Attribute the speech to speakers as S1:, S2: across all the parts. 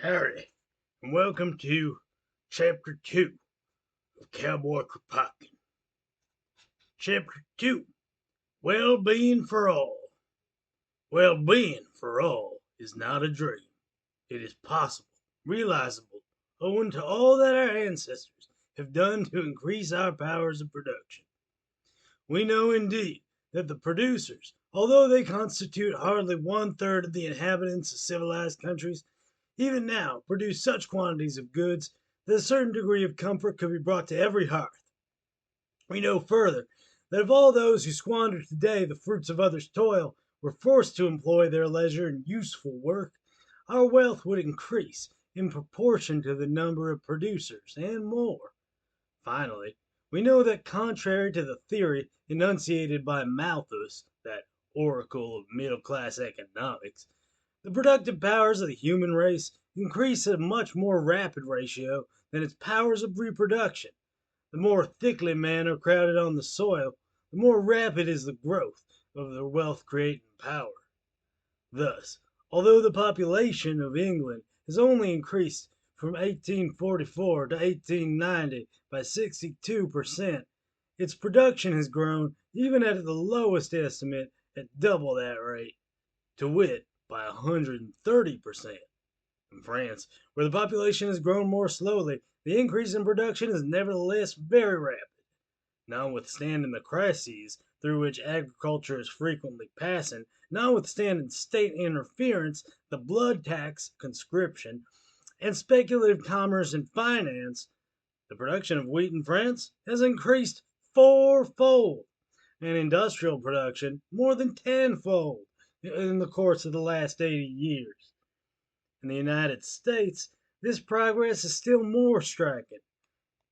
S1: Howdy, and welcome to Chapter 2 of Cowboy Kropotkin. Chapter 2 Well Bein for All. Well being for all is not a dream. It is possible, realizable, owing to all that our ancestors have done to increase our powers of production. We know indeed that the producers, although they constitute hardly one-third of the inhabitants of civilized countries, even now produce such quantities of goods that a certain degree of comfort could be brought to every hearth. We know further that if all those who squander today the fruits of others' toil were forced to employ their leisure in useful work, our wealth would increase in proportion to the number of producers, and more. Finally, we know that contrary to the theory enunciated by Malthus, that oracle of middle-class economics, the productive powers of the human race increase at a much more rapid ratio than its powers of reproduction. The more thickly men are crowded on the soil, the more rapid is the growth of their wealth creating power. Thus, although the population of England has only increased from 1844 to 1890 by 62%, its production has grown, even at the lowest estimate, at double that rate, to wit, by 130%. In France, where the population has grown more slowly, the increase in production is nevertheless very rapid. Notwithstanding the crises through which agriculture is frequently passing, notwithstanding state interference, the blood tax, conscription, and speculative commerce and finance, the production of wheat in France has increased fourfold, and industrial production more than tenfold in the course of the last 80 years. In the United States, this progress is still more striking.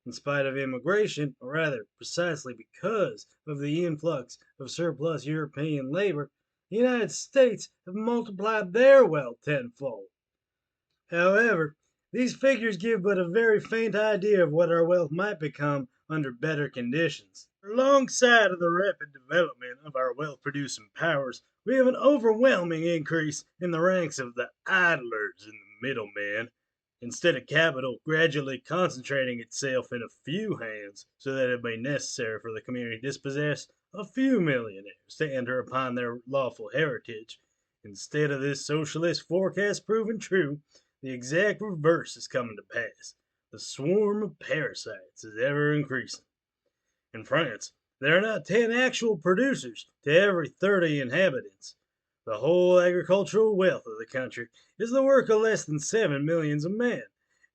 S1: In spite of immigration, or rather, precisely because of the influx of surplus European labor, the United States have multiplied their wealth tenfold. However, these figures give but a very faint idea of what our wealth might become under better conditions. Alongside of the rapid development of our wealth-producing powers, we have an overwhelming increase in the ranks of the idlers and the middlemen. Instead of capital gradually concentrating itself in a few hands, so that it may be necessary for the community to dispossess a few millionaires to enter upon their lawful heritage, instead of this socialist forecast proving true, the exact reverse is coming to pass. The swarm of parasites is ever increasing. In France, there are not 10 actual producers to every 30 inhabitants. The whole agricultural wealth of the country is the work of less than 7 millions of men,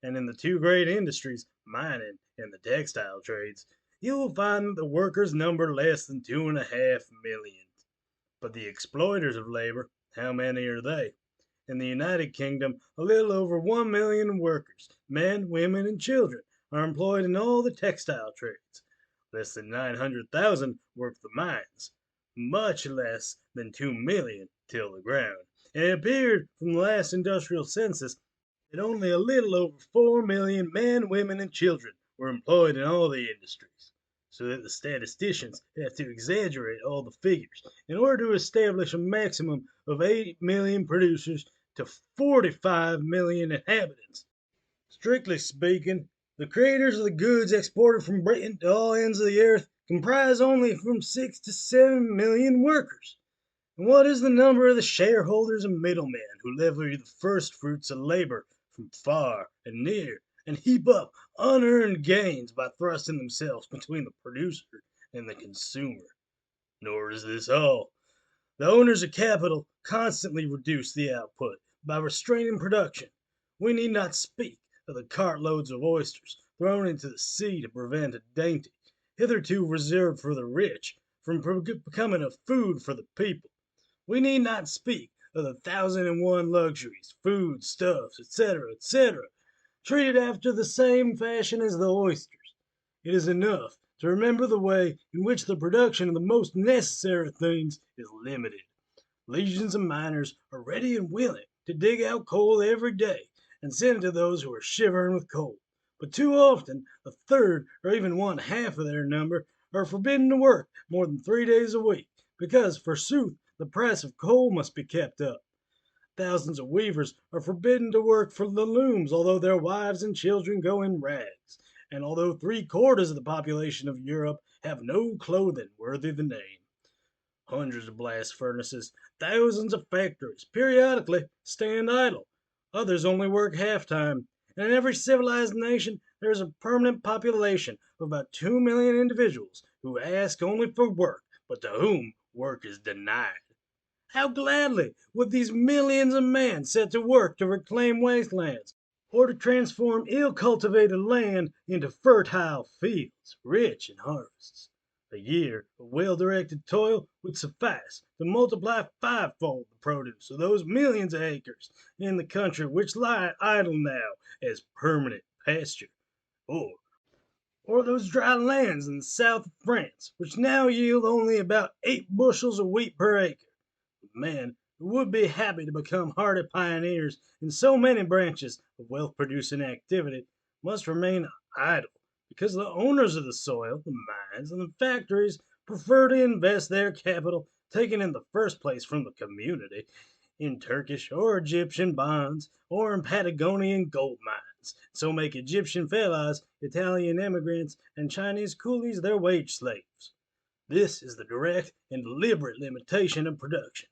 S1: and in the two great industries, mining and the textile trades, you will find that the workers number less than 2.5 millions. But the exploiters of labor, how many are they? In the United Kingdom, a little over 1 million workers, men, women, and children, are employed in all the textile trades. Less than 900,000 work the mines, much less than 2 million till the ground, and it appeared from the last industrial census that only a little over 4 million men, women, and children were employed in all the industries, so that the statisticians have to exaggerate all the figures in order to establish a maximum of 8 million producers to 45 million inhabitants. Strictly speaking, the creators of the goods exported from Britain to all ends of the earth comprise only from 6 to 7 million workers. And what is the number of the shareholders and middlemen who levy the first fruits of labor from far and near, and heap up unearned gains by thrusting themselves between the producer and the consumer? Nor is this all. The owners of capital constantly reduce the output by restraining production. We need not speak of the cartloads of oysters thrown into the sea to prevent a dainty, hitherto reserved for the rich, from becoming a food for the people. We need not speak of the 1,001 luxuries, food, stuffs, etc., etc., treated after the same fashion as the oysters. It is enough to remember the way in which the production of the most necessary things is limited. Legions of miners are ready and willing to dig out coal every day and send it to those who are shivering with cold. But too often, a third or even one half of their number are forbidden to work more than 3 days a week, because, forsooth, the price of coal must be kept up. Thousands of weavers are forbidden to work for the looms, although their wives and children go in rags. And although 3/4 of the population of Europe have no clothing worthy the name. Hundreds of blast furnaces, thousands of factories, periodically stand idle. Others only work half time. And in every civilized nation, there is a permanent population of about 2 million individuals who ask only for work, but to whom work is denied. How gladly would these millions of men set to work to reclaim wastelands, or to transform ill-cultivated land into fertile fields, rich in harvests. A year of well-directed toil would suffice to multiply fivefold the produce of those millions of acres in the country which lie idle now as permanent pasture, or those dry lands in the south of France, which now yield only about 8 bushels of wheat per acre. Men who would be happy to become hardy pioneers in so many branches of wealth producing activity must remain idle because the owners of the soil, the mines, and the factories prefer to invest their capital, taken in the first place from the community, in Turkish or Egyptian bonds or in Patagonian gold mines, so make Egyptian fellahs, Italian immigrants, and Chinese coolies their wage slaves. This is the direct and deliberate limitation of production.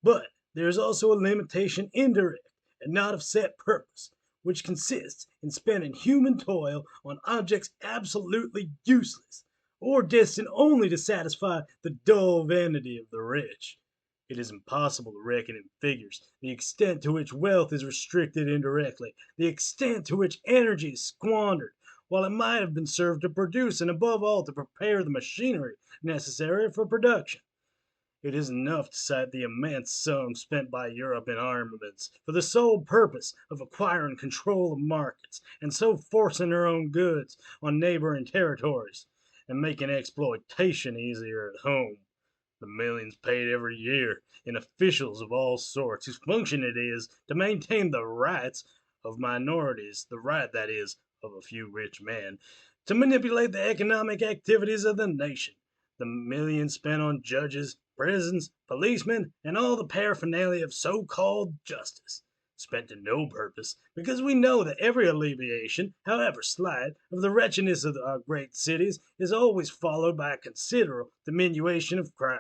S1: But there is also a limitation indirect and not of set purpose, which consists in spending human toil on objects absolutely useless, or destined only to satisfy the dull vanity of the rich. It is impossible to reckon in figures the extent to which wealth is restricted indirectly, the extent to which energy is squandered, while it might have been served to produce and above all to prepare the machinery necessary for production. It is enough to cite the immense sums spent by Europe in armaments for the sole purpose of acquiring control of markets and so forcing her own goods on neighboring territories and making exploitation easier at home. The millions paid every year in officials of all sorts whose function it is to maintain the rights of minorities, the right, that is, of a few rich men, to manipulate the economic activities of the nation. The millions spent on judges, prisons, policemen, and all the paraphernalia of so-called justice, spent to no purpose, because we know that every alleviation, however slight, of the wretchedness of our great cities is always followed by a considerable diminution of crime.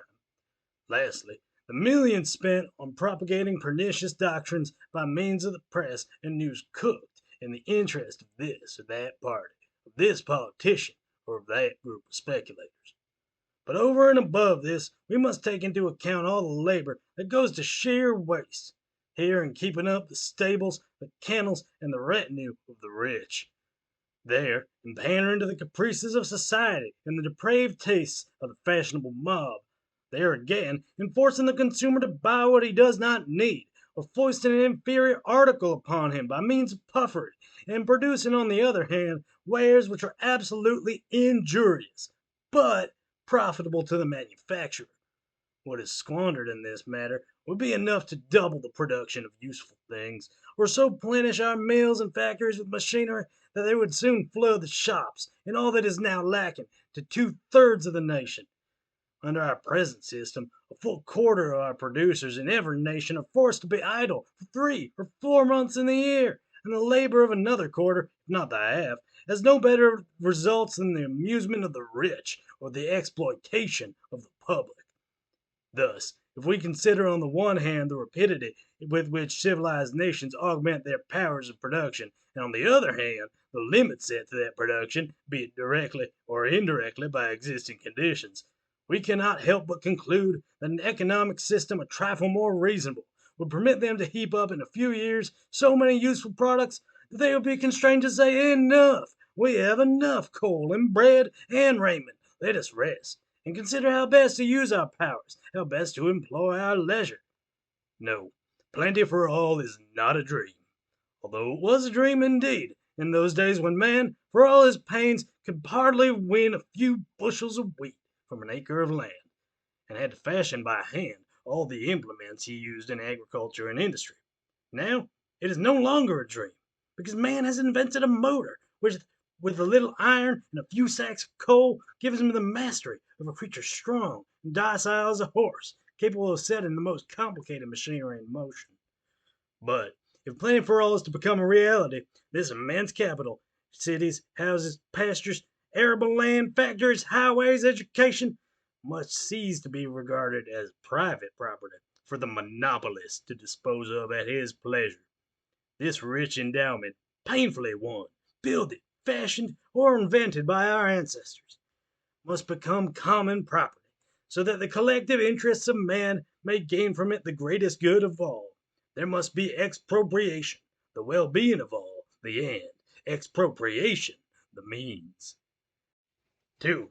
S1: Lastly, the millions spent on propagating pernicious doctrines by means of the press and news cooked in the interest of this or that party, of this politician, or of that group of speculators. But over and above this, we must take into account all the labor that goes to sheer waste, here in keeping up the stables, the kennels, and the retinue of the rich, there in pandering to the caprices of society and the depraved tastes of the fashionable mob, there again in forcing the consumer to buy what he does not need, or foisting an inferior article upon him by means of puffery, and producing, on the other hand, wares which are absolutely injurious, but profitable to the manufacturer. What is squandered in this matter would be enough to double the production of useful things, or so plenish our mills and factories with machinery that they would soon flood the shops in all that is now lacking to 2/3 of the nation. Under our present system, a full quarter of our producers in every nation are forced to be idle for 3 or 4 months in the year, and the labor of another quarter, if not the half, has no better results than the amusement of the rich or the exploitation of the public. Thus, if we consider on the one hand the rapidity with which civilized nations augment their powers of production, and on the other hand the limit set to that production, be it directly or indirectly by existing conditions, we cannot help but conclude that an economic system a trifle more reasonable would permit them to heap up in a few years so many useful products that they would be constrained to say, "Enough! We have enough coal and bread and raiment. Let us rest, and consider how best to use our powers, how best to employ our leisure." No, plenty for all is not a dream, although it was a dream indeed in those days when man, for all his pains, could hardly win a few bushels of wheat from an acre of land, and had to fashion by hand all the implements he used in agriculture and industry. Now it is no longer a dream, because man has invented a motor which, with a little iron and a few sacks of coal, gives him the mastery of a creature strong and docile as a horse, capable of setting the most complicated machinery in motion. But if Plenty for All is to become a reality, this immense capital, cities, houses, pastures, arable land, factories, highways, education, must cease to be regarded as private property for the monopolist to dispose of at his pleasure. This rich endowment, painfully won, builded, fashioned, or invented by our ancestors, must become common property, so that the collective interests of man may gain from it the greatest good of all. There must be expropriation, the well being of all, the end, expropriation, the means. 2.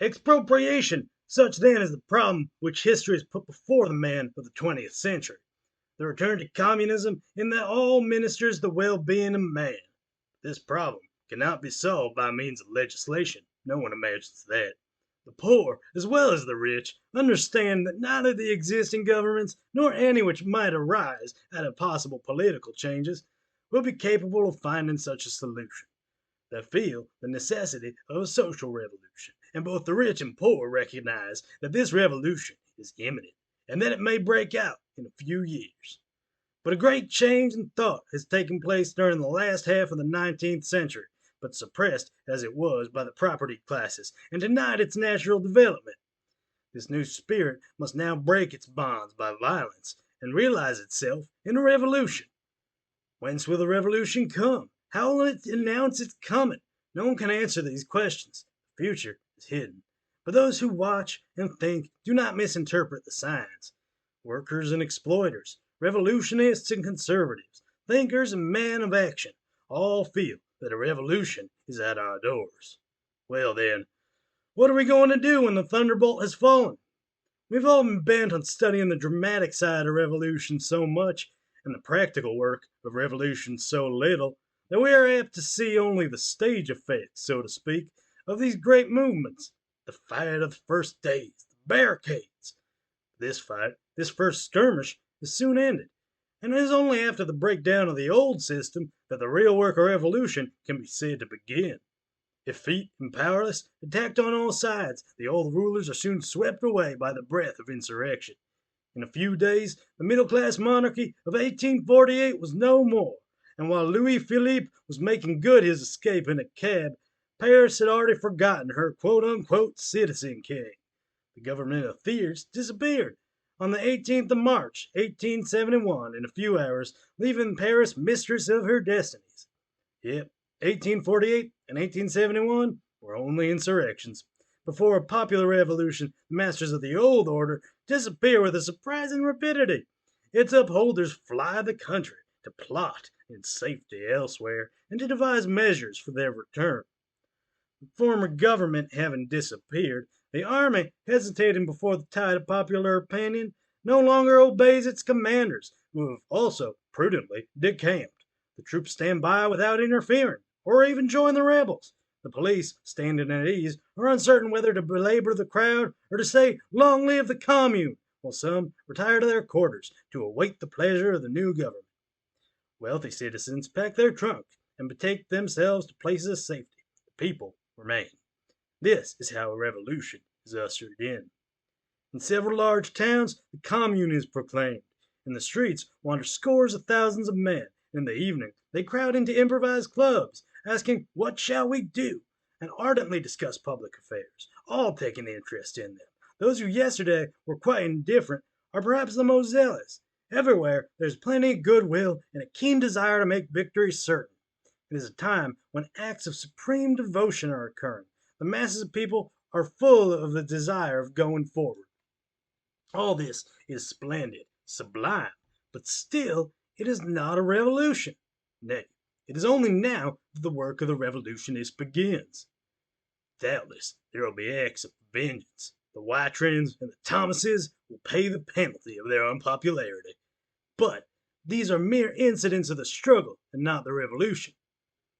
S1: Expropriation. Such then is the problem which history has put before the man of the 20th century. The return to communism in that all ministers the well being of man. This problem cannot be solved by means of legislation. No one imagines that. The poor, as well as the rich, understand that neither the existing governments nor any which might arise out of possible political changes will be capable of finding such a solution. They feel the necessity of a social revolution, and both the rich and poor recognize that this revolution is imminent and that it may break out in a few years. But a great change in thought has taken place during the last half of the 19th century, but suppressed as it was by the property classes and denied its natural development. This new spirit must now break its bonds by violence and realize itself in a revolution. Whence will the revolution come? How will it announce its coming? No one can answer these questions. The future is hidden. But those who watch and think do not misinterpret the signs. Workers and exploiters, revolutionists and conservatives, thinkers and men of action, all feel that a revolution is at our doors. Well then, what are we going to do when the thunderbolt has fallen? We've all been bent on studying the dramatic side of revolution so much, and the practical work of revolution so little, that we are apt to see only the stage effects, so to speak, of these great movements. The fight of the first days, the barricades. This fight, this first skirmish, is soon ended, and it is only after the breakdown of the old system that the real work of revolution can be said to begin. Effete and powerless, attacked on all sides, the old rulers are soon swept away by the breath of insurrection. In a few days, the middle-class monarchy of 1848 was no more, and while Louis Philippe was making good his escape in a cab, Paris had already forgotten her quote-unquote citizen king. The government of Thiers disappeared on the 18th of March, 1871, in a few hours, leaving Paris mistress of her destinies. Yep, 1848 and 1871 were only insurrections. Before a popular revolution, the masters of the old order disappear with a surprising rapidity. Its upholders fly the country to plot in safety elsewhere and to devise measures for their return. The former government having disappeared, the army, hesitating before the tide of popular opinion, no longer obeys its commanders, who have also prudently decamped. The troops stand by without interfering, or even join the rebels. The police, standing at ease, are uncertain whether to belabor the crowd or to say, "Long live the Commune," while some retire to their quarters to await the pleasure of the new government. Wealthy citizens pack their trunks and betake themselves to places of safety. The people remain. This is how a revolution is ushered in. In several large towns, the Commune is proclaimed. In the streets wander scores of thousands of men. In the evening, they crowd into improvised clubs, asking, "What shall we do?" and ardently discuss public affairs, all taking interest in them. Those who yesterday were quite indifferent are perhaps the most zealous. Everywhere there is plenty of goodwill and a keen desire to make victory certain. It is a time when acts of supreme devotion are occurring. The masses of people are full of the desire of going forward. All this is splendid, sublime, but still it is not a revolution. Nay, it is only now that the work of the revolutionist begins. Doubtless there will be acts of vengeance. The Whiterins and the Thomases will pay the penalty of their unpopularity. But these are mere incidents of the struggle and not the revolution.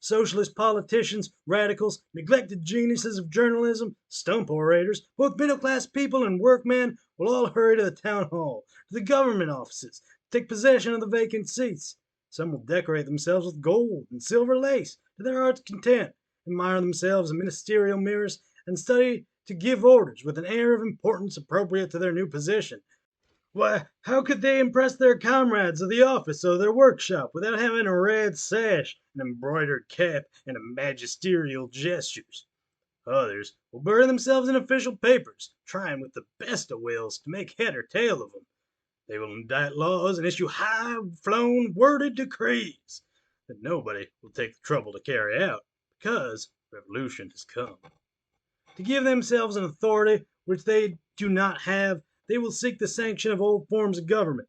S1: Socialist politicians, radicals, neglected geniuses of journalism, stump orators, both middle-class people and workmen will all hurry to the town hall, to the government offices, to take possession of the vacant seats. Some will decorate themselves with gold and silver lace to their heart's content, admire themselves in ministerial mirrors, and study to give orders with an air of importance appropriate to their new position. Why, how could they impress their comrades of the office or their workshop without having a red sash, an embroidered cap, and magisterial gestures? Others will bury themselves in official papers, trying with the best of wills to make head or tail of them. They will indict laws and issue high-flown, worded decrees that nobody will take the trouble to carry out, because revolution has come. To give themselves an authority which they do not have, they will seek the sanction of old forms of government.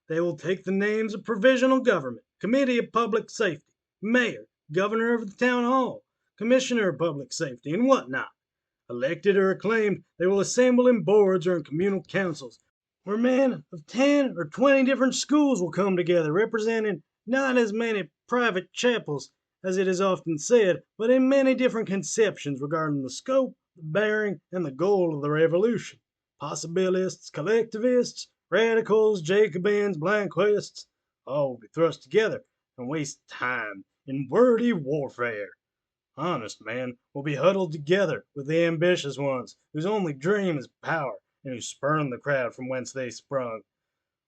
S1: They will take the names of provisional government, committee of public safety, mayor, governor of the town hall, commissioner of public safety, and what not. Elected or acclaimed, they will assemble in boards or in communal councils, where men of 10 or 20 different schools will come together, representing not as many private chapels, as it is often said, but in many different conceptions regarding the scope, the bearing, and the goal of the revolution. Possibilists, collectivists, radicals, Jacobins, Blanquists, all will be thrust together and waste time in wordy warfare. Honest men will be huddled together with the ambitious ones, whose only dream is power, and who spurn the crowd from whence they sprung,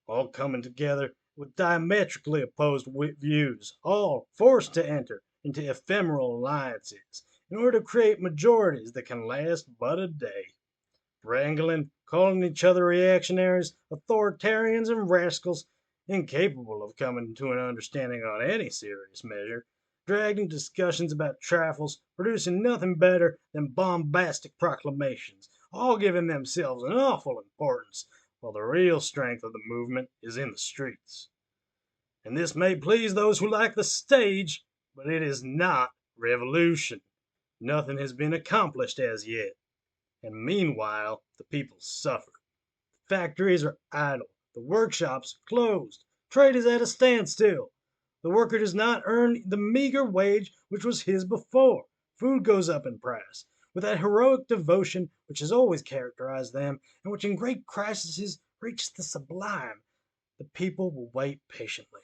S1: all coming together with diametrically opposed views, all forced to enter into ephemeral alliances in order to create majorities that can last but a day, wrangling, calling each other reactionaries, authoritarians, and rascals, incapable of coming to an understanding on any serious measure, dragged into discussions about trifles, producing nothing better than bombastic proclamations, all giving themselves an awful importance, while the real strength of the movement is in the streets. And this may please those who like the stage, but it is not revolution. Nothing has been accomplished as yet. And meanwhile, the people suffer. The factories are idle, the workshops closed, trade is at a standstill. The worker does not earn the meager wage which was his before. Food goes up in price. With that heroic devotion which has always characterized them, and which in great crises reaches the sublime, the people will wait patiently.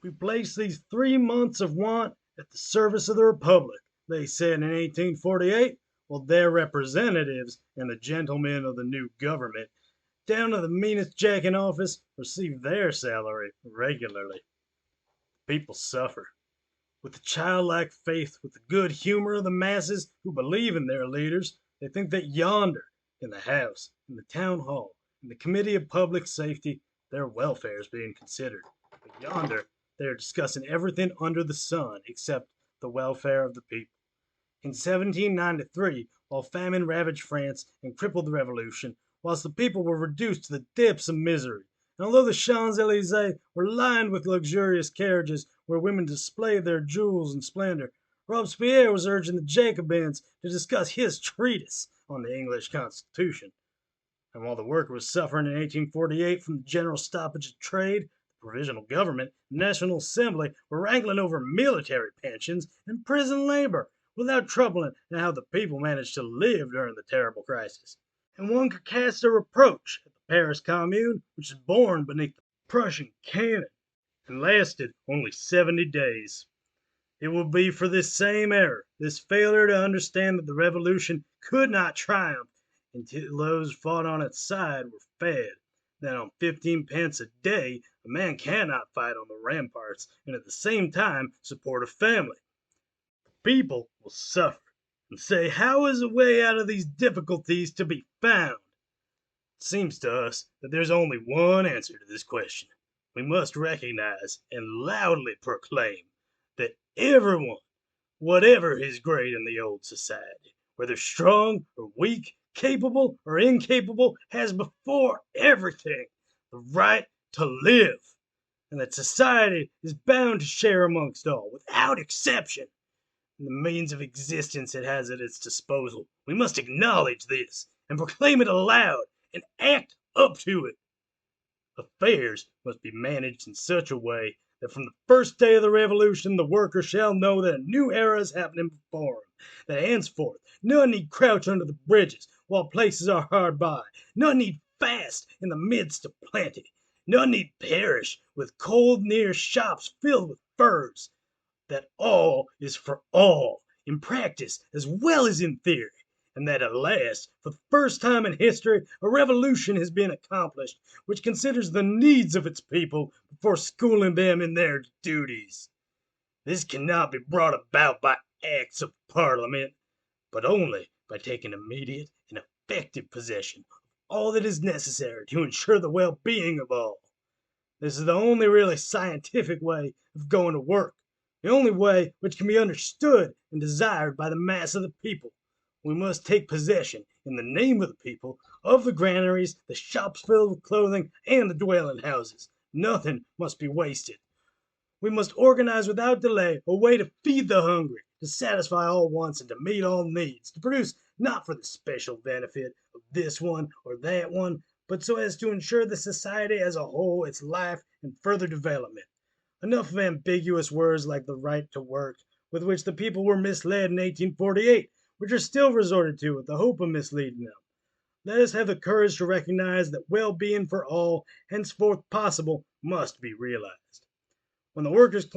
S1: We place these 3 months of want at the service of the Republic, they said in 1848, while their representatives and the gentlemen of the new government, down to the meanest jack in office, receive their salary regularly. The people suffer. With the childlike faith, with the good humor of the masses who believe in their leaders, they think that yonder, in the House, in the Town Hall, in the Committee of Public Safety, their welfare is being considered. But yonder, they are discussing everything under the sun except the welfare of the people. In 1793, while famine ravaged France and crippled the Revolution, whilst the people were reduced to the depths of misery, and although the Champs Elysees were lined with luxurious carriages where women displayed their jewels and splendor, Robespierre was urging the Jacobins to discuss his treatise on the English Constitution. And while the worker was suffering in 1848 from the general stoppage of trade, the provisional government and National Assembly were wrangling over military pensions and prison labor, without troubling how the people managed to live during the terrible crisis. And one could cast a reproach at the Paris Commune, which was born beneath the Prussian cannon and lasted only 70 days. It will be for this same error, this failure to understand that the revolution could not triumph until those fought on its side were fed, that on 15 pence a day a man cannot fight on the ramparts and at the same time support a family. The people will suffer and say, how is a way out of these difficulties to be found? It seems to us that there's only one answer to this question. We must recognize and loudly proclaim that everyone, whatever his grade in the old society, whether strong or weak, capable or incapable, has before everything the right to live, and that society is bound to share amongst all, without exception, in the means of existence it has at its disposal. We must acknowledge this, and proclaim it aloud, and act up to it. Affairs must be managed in such a way that from the first day of the revolution the worker shall know that a new era is happening before him, that henceforth none need crouch under the bridges while places are hard by, none need fast in the midst of plenty, none need perish with cold near shops filled with furs, that all is for all, in practice as well as in theory, and that at last, for the first time in history, a revolution has been accomplished which considers the needs of its people before schooling them in their duties. This cannot be brought about by acts of Parliament, but only by taking immediate and effective possession of all that is necessary to ensure the well-being of all. This is the only really scientific way of going to work, the only way which can be understood and desired by the mass of the people. We must take possession, in the name of the people, of the granaries, the shops filled with clothing, and the dwelling houses. Nothing must be wasted. We must organize without delay a way to feed the hungry, to satisfy all wants, and to meet all needs, to produce not for the special benefit of this one or that one, but so as to ensure the society as a whole its life and further development. Enough of ambiguous words like the right to work, with which the people were misled in 1848, which are still resorted to with the hope of misleading them. Let us have the courage to recognize that well-being for all, henceforth possible, must be realized. When the workers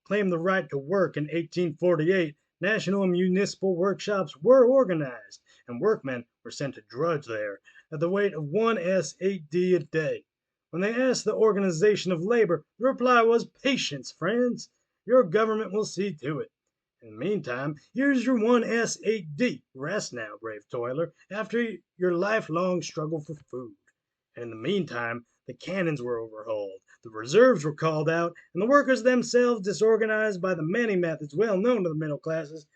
S1: claimed the right to work in 1848, national and municipal workshops were organized, and workmen were sent to drudge there at the rate of 1s.8d a day. When they asked the organization of labor, the reply was, "Patience, friends. Your government will see to it. In the meantime, here's your 1s.8d. Rest now, brave toiler, after your lifelong struggle for food." And in the meantime, the cannons were overhauled, the reserves were called out, and the workers themselves disorganized by the many methods well known to the middle classes,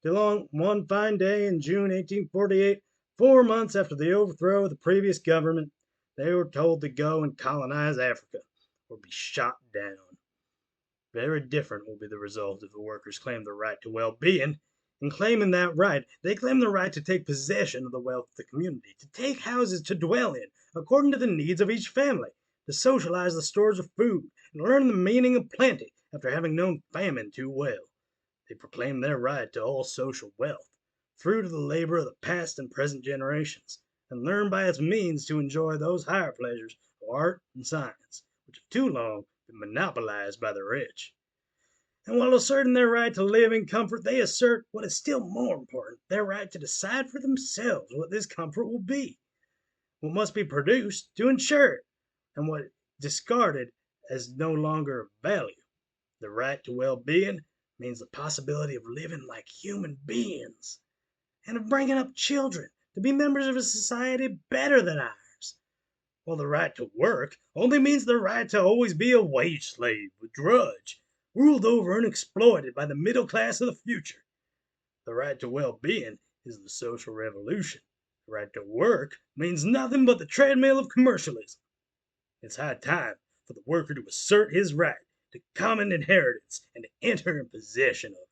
S1: till on one fine day in June 1848, 4 months after the overthrow of the previous government, they were told to go and colonize Africa, or be shot down. Very different will be the result if the workers claim the right to well-being. In claiming that right, they claim the right to take possession of the wealth of the community, to take houses to dwell in, according to the needs of each family, to socialize the stores of food, and learn the meaning of plenty after having known famine too well. They proclaim their right to all social wealth, fruit of the labor of the past and present generations, and learn by its means to enjoy those higher pleasures of art and science, which have too long been monopolized by the rich. And while asserting their right to live in comfort, they assert, what is still more important, their right to decide for themselves what this comfort will be, what must be produced to ensure it, and what discarded as no longer of value. The right to well-being means the possibility of living like human beings, and of bringing up children to be members of a society better than ours. While the right to work only means the right to always be a wage slave, a drudge, ruled over and exploited by the middle class of the future. The right to well-being is the social revolution. The right to work means nothing but the treadmill of commercialism. It's high time for the worker to assert his right to common inheritance and to enter in possession of it.